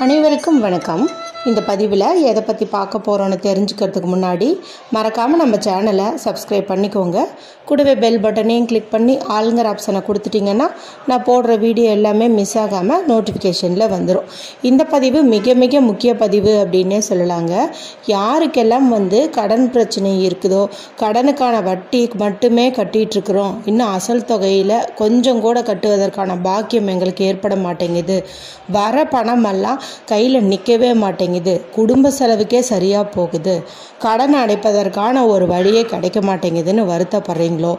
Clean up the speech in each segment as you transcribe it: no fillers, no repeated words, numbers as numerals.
அனைவருக்கும் வணக்கம். இந்த பதிவில் எதை பற்றி பார்க்க போகிறோன்னு தெரிஞ்சுக்கிறதுக்கு முன்னாடி மறக்காமல் நம்ம சேனலை சப்ஸ்கிரைப் பண்ணிக்கோங்க. கூடவே பெல் பட்டனையும் கிளிக் பண்ணி ஆளுங்கிற ஆப்ஷனை கொடுத்துட்டிங்கன்னா நான் போடுற வீடியோ எல்லாமே மிஸ் ஆகாமல் நோட்டிஃபிகேஷனில் வந்துடும். இந்த பதிவு மிக மிக முக்கிய பதிவு அப்படின்னே சொல்லலாங்க. யாருக்கெல்லாம் கடன் பிரச்சனை இருக்குதோ, கடனுக்கான வட்டி மட்டுமே கட்டிகிட்ருக்குறோம், இன்னும் அசல் தொகையில் கொஞ்சம் கூட கட்டுவதற்கான பாக்கியம் எங்களுக்கு ஏற்பட மாட்டேங்குது, வர பணமெல்லாம் கையில் நிற்கவே மாட்டேங்குது, குடும்ப செலவுக்கே சரியாக போகுது, கடன் அடைப்பதற்கான ஒரு வழியே கிடைக்க மாட்டேங்குதுன்னு வருத்தப்படுறீங்களோ,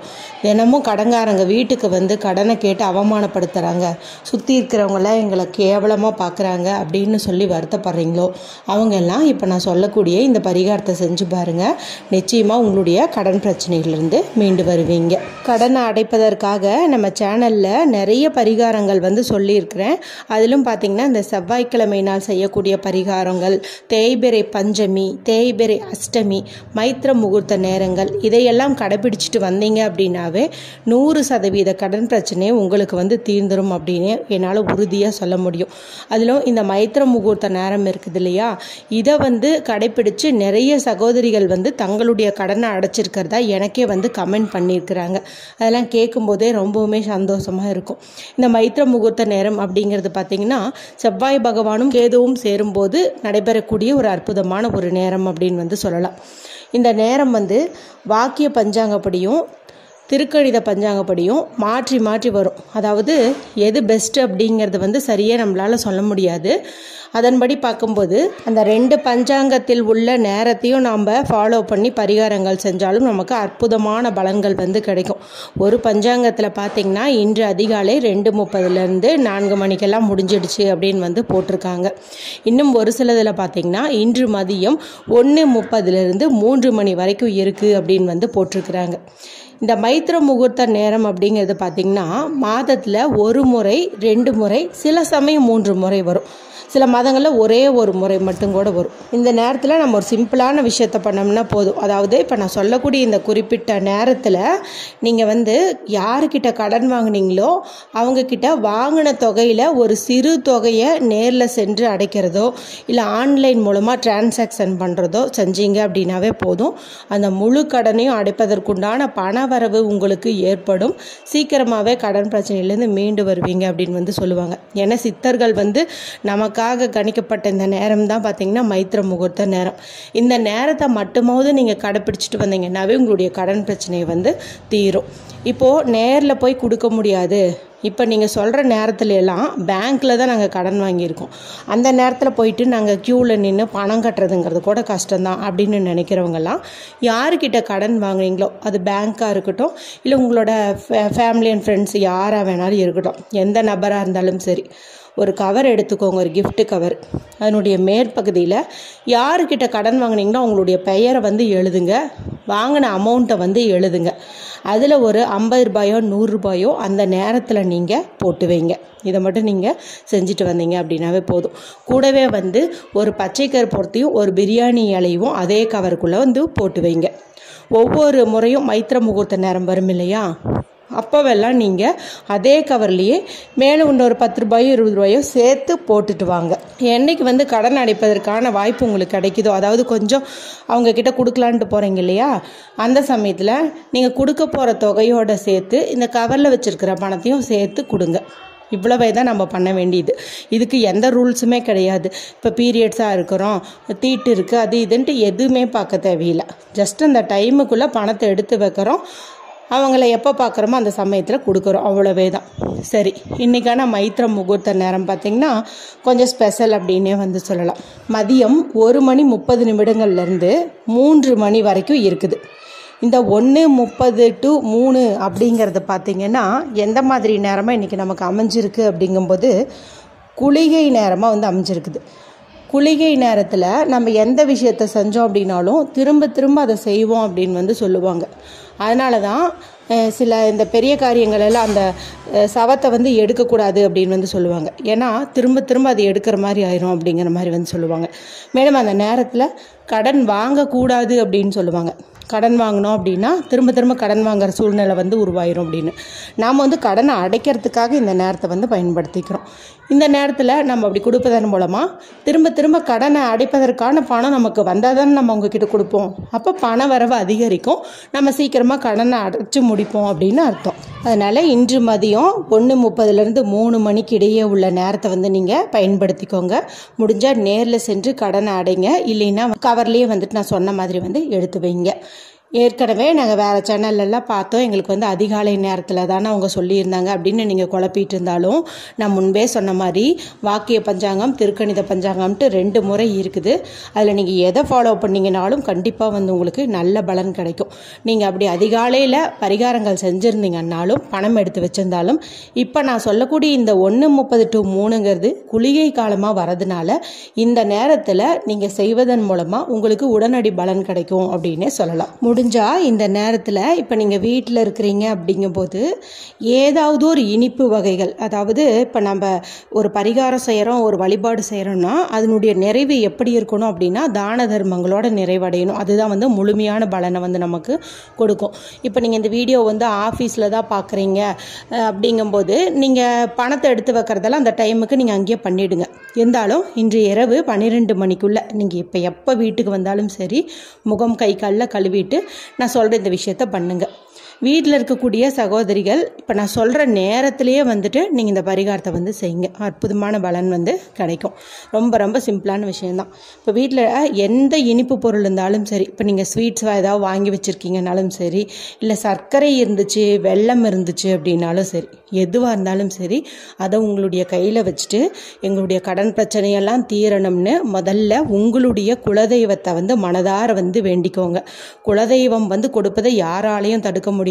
தினமும் கடன்காரங்க வீட்டுக்கு கடனை கேட்டு அவமானப்படுத்துகிறாங்க, சுற்றி இருக்கிறவங்கள எங்களை கேவலமாக பார்க்குறாங்க அப்படின்னு சொல்லி வருத்தப்படுறீங்களோ, அவங்கெல்லாம் இப்போ நான் சொல்லக்கூடிய இந்த பரிகாரத்தை செஞ்சு பாருங்கள். நிச்சயமாக உங்களுடைய கடன் பிரச்சனையிலிருந்து மீண்டு வருவீங்க. கடனை அடைப்பதற்காக நம்ம சேனலில் நிறைய பரிகாரங்கள் சொல்லியிருக்கிறேன். அதிலும் பார்த்திங்கன்னா இந்த செவ்வாய்க்கிழமை நாள் செய்யக்கூடிய பரிகாரங்கள், தேய்பிறை பஞ்சமி, தேய்பிறை அஷ்டமி, மைத்திர முகூர்த்த நேரங்கள், இதையெல்லாம் கடைபிடிச்சிட்டு வந்தீங்க அப்படின்னாவே 100% கடன் பிரச்சனையை உங்களுக்கு தீர்ந்துடும் அப்படின்னு என்னால் உறுதியாக சொல்ல முடியும். அதிலும் இந்த மைத்திர முகூர்த்த நேரம் இருக்குது இல்லையா, இதை கடைபிடிச்சு நிறைய சகோதரிகள் தங்களுடைய கடனை அடைச்சிருக்கிறதா எனக்கே கமெண்ட் பண்ணியிருக்கிறாங்க. அதெல்லாம் கேட்கும்போதே ரொம்பவுமே சந்தோஷமாக இருக்கும். இந்த மைத்திர முகூர்த்த நேரம் அப்படிங்கிறது பார்த்திங்கன்னா செவ்வாய் பகவானும் கேதுவும் சேரும்போது நடைபெறக்கூடிய ஒரு அற்புதமான ஒரு நேரம் அப்படின்னு சொல்லலாம். இந்த நேரம் வாக்கிய பஞ்சாங்கப்படியும் திருக்கணித பஞ்சாங்கப்படியும் மாற்றி மாற்றி வரும். அதாவது எது பெஸ்ட்டு அப்படிங்கிறது சரியாக நம்மளால் சொல்ல முடியாது. அதன்படி பார்க்கும்போது அந்த 2 பஞ்சாங்கத்தில் உள்ள நேரத்தையும் நாம் ஃபாலோ பண்ணி பரிகாரங்கள் செஞ்சாலும் நமக்கு அற்புதமான பலன்கள் கிடைக்கும். ஒரு பஞ்சாங்கத்தில் பார்த்திங்கன்னா இன்று அதிகாலை 2:30 4 மணிக்கெல்லாம் முடிஞ்சிடுச்சு அப்படின்னு போட்டிருக்காங்க. இன்னும் ஒரு சிலதில் பார்த்திங்கன்னா இன்று மதியம் 1:30 3 மணி வரைக்கும் இருக்குது அப்படின்னு போட்டிருக்கிறாங்க. இந்த மைத்திர முகூர்த்த நேரம் அப்படிங்கிறது பார்த்திங்கன்னா மாதத்தில் 1 முறை 2 முறை, சில சமயம் 3 முறை வரும். சில மாதங்களில் ஒரே ஒரு முறை மட்டும் கூட வரும். இந்த நேரத்தில் நம்ம ஒரு சிம்பிளான விஷயத்தை பண்ணோம்னா போதும். அதாவது இப்போ நான் சொல்லக்கூடிய இந்த குறிப்பிட்ட நேரத்தில் நீங்கள் யாருக்கிட்ட கடன் வாங்கினீங்களோ அவங்கக்கிட்ட வாங்கின தொகையில் ஒரு சிறு தொகையை நேரில் சென்று அடைக்கிறதோ இல்லை ஆன்லைன் மூலமாக டிரான்சாக்ஷன் பண்ணுறதோ செஞ்சீங்க அப்படின்னாவே போதும். அந்த முழு கடனையும் அடைப்பதற்குண்டான பண வரவு உங்களுக்கு ஏற்படும். சீக்கிரமாகவே கடன் பிரச்சனையிலேருந்து மீண்டு வருவீங்க அப்படின்னு சொல்லுவாங்க. ஏன்னா சித்தர்கள் நமக்காக கணிக்கப்பட்ட இந்த நேரம் தான் பார்த்தீங்கன்னா மைத்திர முகூர்த்த நேரம். இந்த நேரத்தை மட்டுமாவது நீங்கள் கடைப்பிடிச்சிட்டு வந்தீங்கன்னாவே உங்களுடைய கடன் பிரச்சனையை தீரும். இப்போது நேரில் போய் கொடுக்க முடியாது, இப்போ நீங்கள் சொல்கிற நேரத்துல எல்லாம் பேங்க்கில் தான் நாங்கள் கடன் வாங்கியிருக்கோம், அந்த நேரத்தில் போயிட்டு நாங்கள் க்யூவில் நின்று பணம் கட்டுறதுங்கிறது கூட கஷ்டம்தான் அப்படின்னு நினைக்கிறவங்கெல்லாம் யாருக்கிட்ட கடன் வாங்குறீங்களோ, அது பேங்க்காக இருக்கட்டும் இல்லை உங்களோட ஃபேமிலி அண்ட் ஃப்ரெண்ட்ஸ் யாராக வேணாலும் இருக்கட்டும், எந்த நபராக இருந்தாலும் சரி, ஒரு கவர் எடுத்துக்கோங்க, ஒரு gift கவர். அதனுடைய மேற்பகுதியில் யாருக்கிட்ட கடன் வாங்கினீங்களோ அவங்களுடைய பெயரை எழுதுங்க, வாங்கின அமௌண்ட்டை எழுதுங்க. அதில் ஒரு 50 ரூபாயோ 100 ரூபாயோ அந்த நேரத்தில் நீங்கள் போட்டு வைங்க. இதை மட்டும் நீங்கள் செஞ்சுட்டு வந்தீங்க அப்படின்னாவே போதும். கூடவே ஒரு பச்சைக்கரு பொறுத்தையும் ஒரு பிரியாணி இலையும் அதே கவருக்குள்ளே போட்டு வைங்க. ஒவ்வொரு முறையும் மைத்திர முகூர்த்த நேரம் வரும் இல்லையா, அப்போவெல்லாம் நீங்கள் அதே கவர்லேயே மேலே இன்னொரு 10 ரூபாயோ 20 ரூபாயோ சேர்த்து போட்டுட்டு வாங்க. என்னைக்கு கடன் அடைப்பதற்கான வாய்ப்பு உங்களுக்கு கிடைக்குதோ, அதாவது கொஞ்சம் அவங்கக்கிட்ட கொடுக்கலான்ட்டு போகிறீங்க இல்லையா, அந்த சமயத்தில் நீங்கள் கொடுக்க போகிற தொகையோடு சேர்த்து இந்த கவரில் வச்சுருக்கிற பணத்தையும் சேர்த்து கொடுங்க. இவ்வளவே தான் நம்ம பண்ண வேண்டியது. இதுக்கு எந்த ரூல்ஸுமே கிடையாது. இப்போ பீரியட்ஸாக இருக்கிறோம், தீட்டு இருக்குது, அது இதுன்ட்டு எதுவுமே பார்க்க தேவையில்லை. ஜஸ்ட் அந்த டைமுக்குள்ளே பணத்தை எடுத்து வைக்கிறோம், அவங்கள எப்போ பார்க்குறோமோ அந்த சமயத்தில் கொடுக்குறோம், அவ்வளவே தான். சரி, இன்றைக்கான மைத்திர முகூர்த்த நேரம் பார்த்திங்கன்னா கொஞ்சம் ஸ்பெஷல் அப்படின்னே சொல்லலாம். மதியம் 1:30 3 மணி வரைக்கும் இருக்குது. இந்த 1:30 to 3 அப்படிங்கிறது பார்த்திங்கன்னா எந்த மாதிரி நேரமாக இன்றைக்கி நமக்கு அமைஞ்சிருக்கு அப்படிங்கும்போது குளிகை நேரமாக அமைஞ்சிருக்குது. குளிகை நேரத்தில் நம்ம எந்த விஷயத்தை செஞ்சோம் அப்படின்னாலும் திரும்ப திரும்ப அதை செய்வோம் அப்படின்னு சொல்லுவாங்க. அதனால தான் சில இந்த பெரிய காரியங்கள் எல்லாம் அந்த சவத்தை எடுக்கக்கூடாது அப்படின்னு சொல்லுவாங்க. ஏன்னா திரும்ப திரும்ப அதை எடுக்கிற மாதிரி ஆயிரும் அப்படிங்கிற மாதிரி சொல்லுவாங்க. மேலும் அந்த நேரத்தில் கடன் வாங்கக்கூடாது அப்படின்னு சொல்லுவாங்க. கடன் வாங்கினோம் அப்படின்னா திரும்ப திரும்ப கடன் வாங்குற சூழ்நிலை வந்து உருவாயிரும் அப்படின்னு. நாம் வந்து கடனை அடைக்கிறதுக்காக இந்த நேரத்தை வந்து பயன்படுத்திக்கிறோம். இந்த நேரத்தில் நம்ம அப்படி கொடுப்பதன் மூலமாக திரும்ப திரும்ப கடனை அடைப்பதற்கான பணம் நமக்கு வந்தால் தானே நம்ம உங்ககிட்ட கொடுப்போம். அப்போ பண வரவு அதிகரிக்கும், நம்ம சீக்கிரமாக கடனை அடைச்சி முடிப்போம் அப்படின்னு அர்த்தம். அதனால் இன்று மதியம் 1:30 3 மணிக்கு இடையே உள்ள நேரத்தை வந்து நீங்கள் பயன்படுத்திக்கோங்க. முடிஞ்சால் நேரில் சென்று கடனை அடைங்க, இல்லைன்னா கவர்லேயே வந்துட்டு நான் சொன்ன மாதிரி வந்து எடுத்து வைங்க. ஏற்கனவே நாங்கள் வேறு சேனல்லலாம் பார்த்தோம், எங்களுக்கு வந்து அதிகாலை நேரத்தில் தானே அவங்க சொல்லியிருந்தாங்க அப்படின்னு நீங்கள் குழப்பிட்டு இருந்தாலும், நான் முன்பே சொன்ன மாதிரி வாக்கிய பஞ்சாங்கம் திருக்கணித பஞ்சாங்கம்ட்டு 2 முறை இருக்குது. அதில் நீங்கள் எதை ஃபாலோ பண்ணிங்கனாலும் கண்டிப்பாக வந்து உங்களுக்கு நல்ல பலன் கிடைக்கும். நீங்கள் அப்படி அதிகாலையில் பரிகாரங்கள் செஞ்சுருந்தீங்கன்னாலும் பணம் எடுத்து வச்சுருந்தாலும் இப்போ நான் சொல்லக்கூடிய இந்த 1:30 to 3ங்கிறது குளிகை காலமாக வரதுனால இந்த நேரத்தில் நீங்கள் செய்வதன் மூலமாக உங்களுக்கு உடனடி பலன் கிடைக்கும் அப்படின்னே சொல்லலாம். முடிஞ்சால் இந்த நேரத்தில் இப்போ நீங்கள் வீட்டில் இருக்கிறீங்க அப்படிங்கும்போது ஏதாவது ஒரு இனிப்பு வகைகள், அதாவது இப்போ நம்ம ஒரு பரிகாரம் செய்கிறோம், ஒரு வழிபாடு செய்கிறோம்னா அதனுடைய நிறைவு எப்படி இருக்கணும் அப்படின்னா தான தர்மங்களோட நிறைவடையணும். அதுதான் வந்து முழுமையான பலனை வந்து நமக்கு கொடுக்கும். இப்போ நீங்கள் இந்த வீடியோ வந்து ஆஃபீஸில் தான் பார்க்குறீங்க அப்படிங்கும்போது நீங்கள் பணத்தை எடுத்து வைக்கிறதெல்லாம் அந்த டைமுக்கு நீங்கள் அங்கேயே பண்ணிவிடுங்க. இருந்தாலும் இன்று இரவு 12 மணிக்குள்ளே நீங்கள் இப்போ எப்போ வீட்டுக்கு வந்தாலும் சரி முகம் கை காலில் கழுவிட்டு நான் சொல்கிற இந்த விஷயத்த பண்ணுங்கள். வீட்டில் இருக்கக்கூடிய சகோதரிகள் இப்போ நான் சொல்கிற நேரத்திலேயே வந்துட்டு நீங்கள் இந்த பரிகாரத்தை வந்து செய்யுங்க. அற்புதமான பலன் வந்து கிடைக்கும். ரொம்ப ரொம்ப சிம்பிளான விஷயந்தான். இப்போ வீட்டில் எந்த இனிப்பு பொருள் இருந்தாலும் சரி, இப்போ நீங்கள் ஸ்வீட்ஸ் ஏதாவது வாங்கி வச்சுருக்கீங்கனாலும் சரி, இல்லை சர்க்கரை இருந்துச்சு வெல்லம் இருந்துச்சு அப்படின்னாலும் சரி, எதுவாக இருந்தாலும் சரி அதை உங்களுடைய கையில் வச்சுட்டு எங்களுடைய கடன் பிரச்சனையெல்லாம் தீரணும்னு முதல்ல உங்களுடைய குலதெய்வத்தை வந்து மனதார வந்து வேண்டிக்கோங்க. குலதெய்வம் வந்து கொடுப்பதை யாராலையும் தடுக்க முடியாது.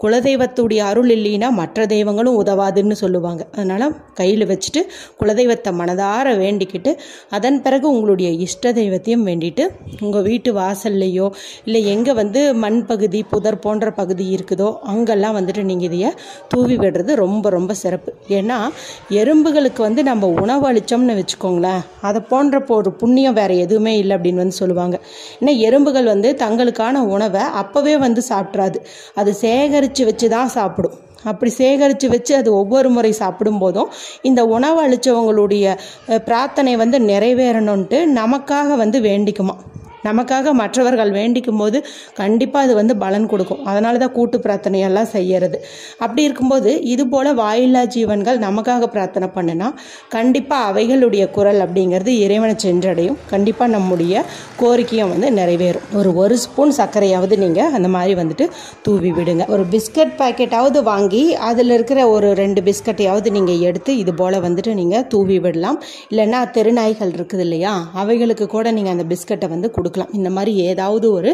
குலதெய்வத்துடைய அருள் இல்லைன்னா மற்ற தெய்வங்களும் உதவாதுன்னு சொல்லுவாங்க. அதனால் கையில் வச்சுட்டு குலதெய்வத்தை மனதார வேண்டிக்கிட்டு அதன் பிறகு உங்களுடைய இஷ்ட தெய்வத்தையும் வேண்டிட்டு உங்கள் வீட்டு வாசல்லையோ இல்லை எங்கே வந்து மண் பகுதி புதர் போன்ற பகுதி இருக்குதோ அங்கெல்லாம் வந்துட்டு நீங்கள் இதையை தூவி விடுறது ரொம்ப ரொம்ப சிறப்பு. ஏன்னா எறும்புகளுக்கு வந்து நம்ம உணவு அளித்தோம்னு வச்சுக்கோங்களேன், அதை போன்ற ஒரு புண்ணியம் வேறு எதுவுமே இல்லை அப்படின்னு வந்து சொல்லுவாங்க. ஏன்னா எறும்புகள் வந்து தங்களுக்கான உணவை அப்போவே வந்து சாப்பிட்றாது, அது சேகரித்து வச்சு தான் சாப்பிடும். அப்படி சேகரித்து வச்சு அது ஒவ்வொரு முறை சாப்பிடும் போதும் இந்த உணவு அளித்தவங்களுடைய பிரார்த்தனை வந்து நிறைவேறணுன்ட்டு நமக்காக வந்து வேண்டிக்குமா. நமக்காக மற்றவர்கள் வேண்டிக்கும் போது கண்டிப்பாக அது வந்து பலன் கொடுக்கும். அதனால தான் கூட்டு பிரார்த்தனையெல்லாம் செய்யறது. அப்படி இருக்கும்போது இது போல் வாயில்லா ஜீவன்கள் நமக்காக பிரார்த்தனை பண்ணுனா கண்டிப்பாக அவைகளுடைய குரல் அப்படிங்கிறது இறைவனை சென்றடையும். கண்டிப்பாக நம்முடைய கோரிக்கையும் வந்து நிறைவேறும். ஒரு ஸ்பூன் சர்க்கரையாவது நீங்கள் அந்த மாதிரி வந்துட்டு தூவி விடுங்க. ஒரு பிஸ்கட் பாக்கெட்டாவது வாங்கி அதில் இருக்கிற ஒரு 2 பிஸ்கட்டையாவது நீங்கள் எடுத்து இது போல் வந்துட்டு நீங்கள் தூவி விடலாம். இல்லைன்னா தெருநாய்கள் இருக்குது இல்லையா, அவைகளுக்கு கூட நீங்கள் அந்த பிஸ்கட்டை வந்து கொடுக்கலாம். இந்த மாதிரி ஏதாவது ஒரு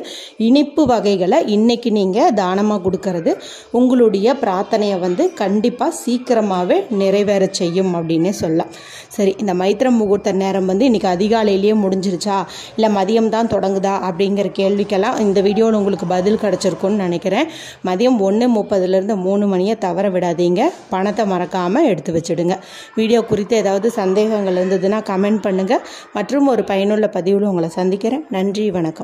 இனிப்பு வகைகளை இன்னைக்கு நீங்கள் தானமாக கொடுக்கறது உங்களுடைய பிரார்த்தனையை வந்து கண்டிப்பாக சீக்கிரமாகவே நிறைவேற செய்யும் அப்படின்னே சொல்லலாம். சரி, இந்த மைத்திர முகூர்த்த நேரம் வந்து இன்னைக்கு அதிகாலையிலேயே முடிஞ்சிருச்சா இல்லை மதியம் தான் தொடங்குதா அப்படிங்கிற கேள்விக்கெல்லாம் இந்த வீடியோவில் உங்களுக்கு பதில் கிடச்சிருக்குன்னு நினைக்கிறேன். மதியம் 1:30 3 மணியை தவற விடாதீங்க. பணத்தை மறக்காமல் எடுத்து வச்சுடுங்க. வீடியோ குறித்து ஏதாவது சந்தேகங்கள் இருந்ததுன்னா கமெண்ட் பண்ணுங்கள். மற்றும் ஒரு பயனுள்ள பதிவில் உங்களை சந்திக்கிறேன். நன்றி, வணக்கம்.